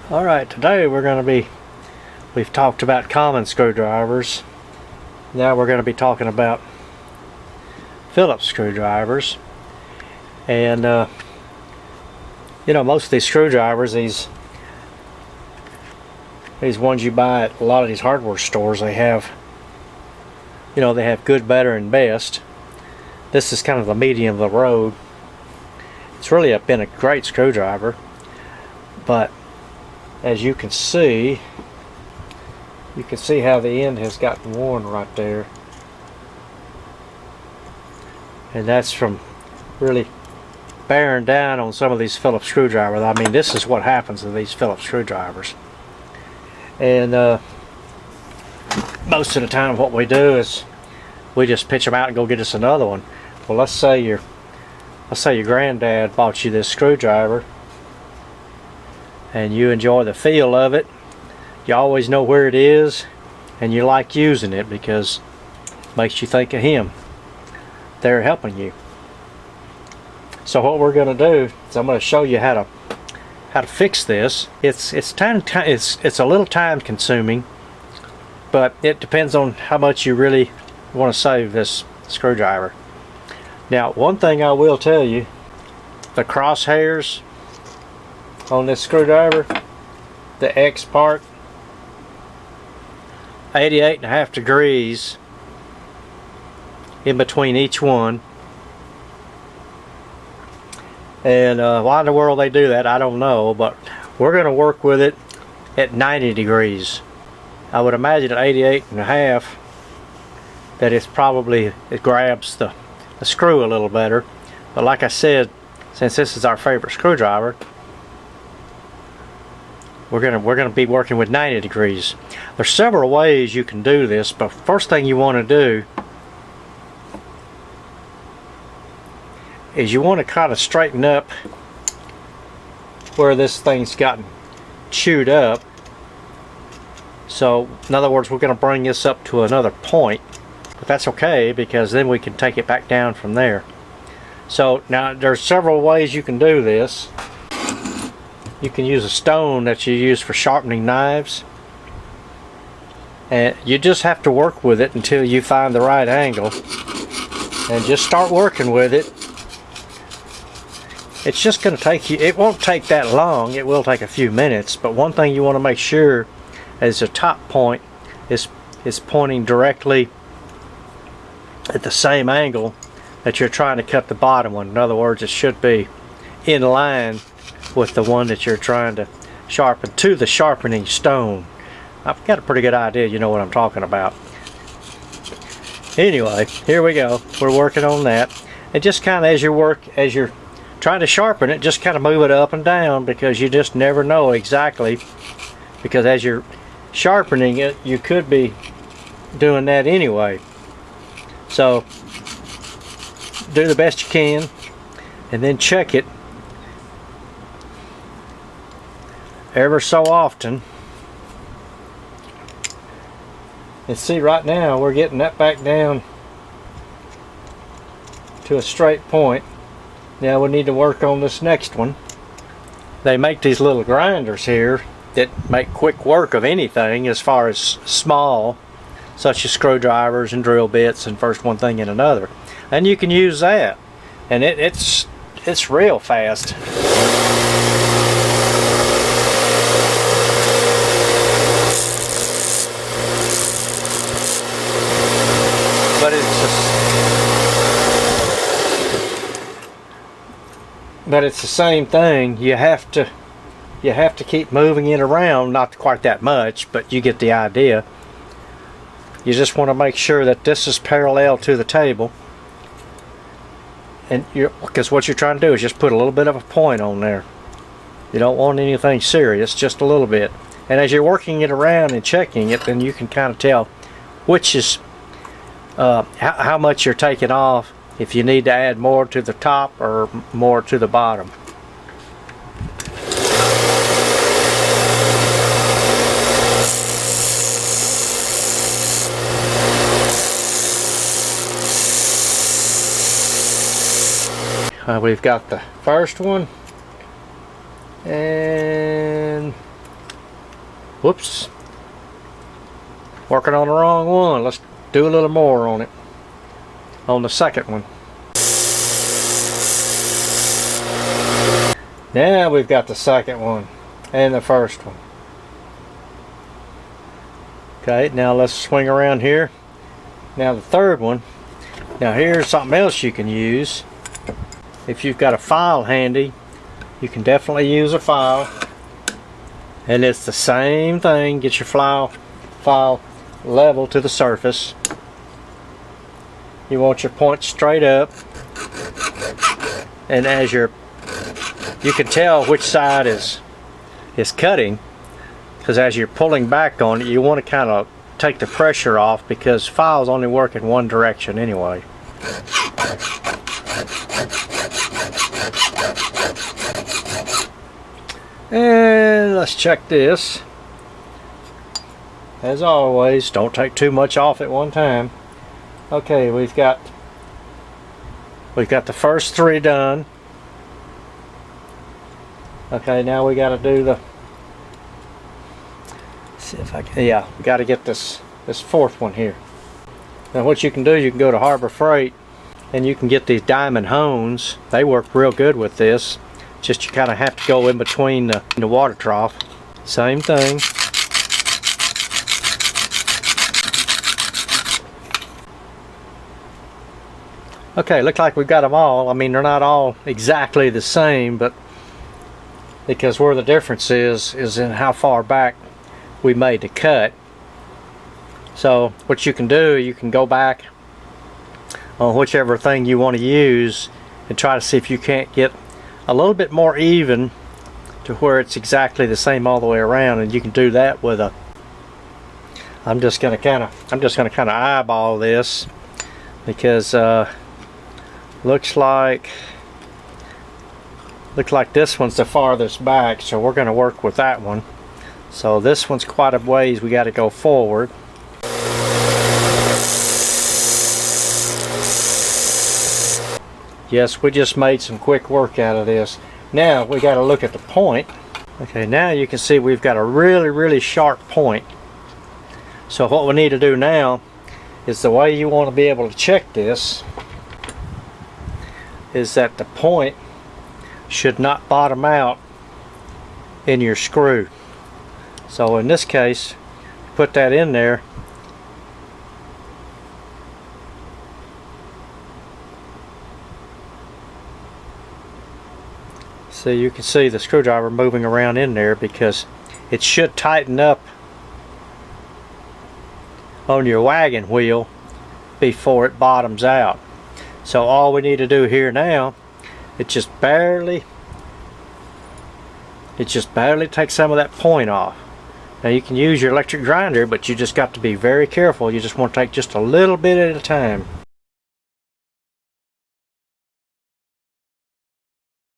Alright, today we've talked about common screwdrivers. Now we're going to be talking about Phillips screwdrivers. And most of these screwdrivers, these ones you buy at a lot of these hardware stores, they have good, better, and best. This is kind of the medium of the road. It's really been a great screwdriver, but as you can see how the end has gotten worn right there, and that's from really bearing down on some of these Phillips screwdrivers. I mean, this is what happens to these Phillips screwdrivers. And most of the time what we do is we just pitch them out and go get us another one. Well, let's say your granddad bought you this screwdriver and you enjoy the feel of it. You always know where it is and you like using it because it makes you think of him. They're helping you. So what we're going to do is I'm going to show you how to fix this. It's a little time consuming, but it depends on how much you really want to save this screwdriver. Now, one thing I will tell you, the crosshairs on this screwdriver, the X part, 88.5 degrees in between each one. And why in the world they do that, I don't know, but we're going to work with it at 90 degrees. I would imagine at 88.5 that it grabs the screw a little better. But like I said, since this is our favorite screwdriver, we're gonna be working with 90 degrees. There's several ways you can do this, but first thing you want to do is you want to kind of straighten up where this thing's gotten chewed up. So in other words, we're going to bring this up to another point, but that's okay because then we can take it back down from there. So now there's several ways you can do this. You can use a stone that you use for sharpening knives, and you just have to work with it until you find the right angle and just start working with it. It's just going to take you, it won't take that long, it will take a few minutes, but one thing you want to make sure is the top point is pointing directly at the same angle that you're trying to cut the bottom one. In other words, it should be in line with the one that you're trying to sharpen to the sharpening stone. I've got a pretty good idea, you know what I'm talking about. Anyway, here we go. We're working on that. And just kind of as you're trying to sharpen it, just kind of move it up and down, because you just never know exactly, because as you're sharpening it, you could be doing that anyway. So do the best you can and then check it ever so often. And see, right now we're getting that back down to a straight point. Now we need to work on this next one. They make these little grinders here that make quick work of anything as far as small, such as screwdrivers and drill bits and first one thing and another. And you can use that, and it's real fast. But it's the same thing. You have to keep moving it around, not quite that much, but you get the idea. You just want to make sure that this is parallel to the table, and because what you're trying to do is just put a little bit of a point on there. You don't want anything serious, just a little bit. And as you're working it around and checking it, then you can kind of tell which is how much you're taking off, if you need to add more to the top or more to the bottom. We've got the first one, and Whoops. Working on the wrong one. Let's do a little more on it. On the second one. Now we've got the second one and the first one. Okay, now let's swing around here. Now the third one. Now here's something else you can use. If you've got a file handy, you can definitely use a file. And it's the same thing. Get your file level to the surface. You want your point straight up. And as you can tell which side is cutting, because as you're pulling back on it, you want to kind of take the pressure off, because files only work in one direction anyway. And let's check this. As always, don't take too much off at one time. Okay, we've got the first three done. Okay, now we got to do the. See if I can. Yeah, we got to get this fourth one here. Now, what you can do, you can go to Harbor Freight, and you can get these diamond hones. They work real good with this. Just you kind of have to go in between the water trough. Same thing. Okay, looks like we've got them all. I mean, they're not all exactly the same, but because where the difference is in how far back we made the cut. So what you can do, you can go back on whichever thing you want to use and try to see if you can't get a little bit more even to where it's exactly the same all the way around. And you can do that with a. I'm just gonna kind of eyeball this, because looks like this one's the farthest back, so we're going to work with that one. So this one's quite a ways we got to go forward. Yes, we just made some quick work out of this. Now we got to look at the point. Okay, now you can see we've got a really sharp point. So what we need to do now is, the way you want to be able to check this is that the point should not bottom out in your screw. So in this case, put that in there. So you can see the screwdriver moving around in there, because it should tighten up on your wagon wheel before it bottoms out. So all we need to do here now, it just barely takes some of that point off. Now you can use your electric grinder, but you just got to be very careful. You just want to take just a little bit at a time.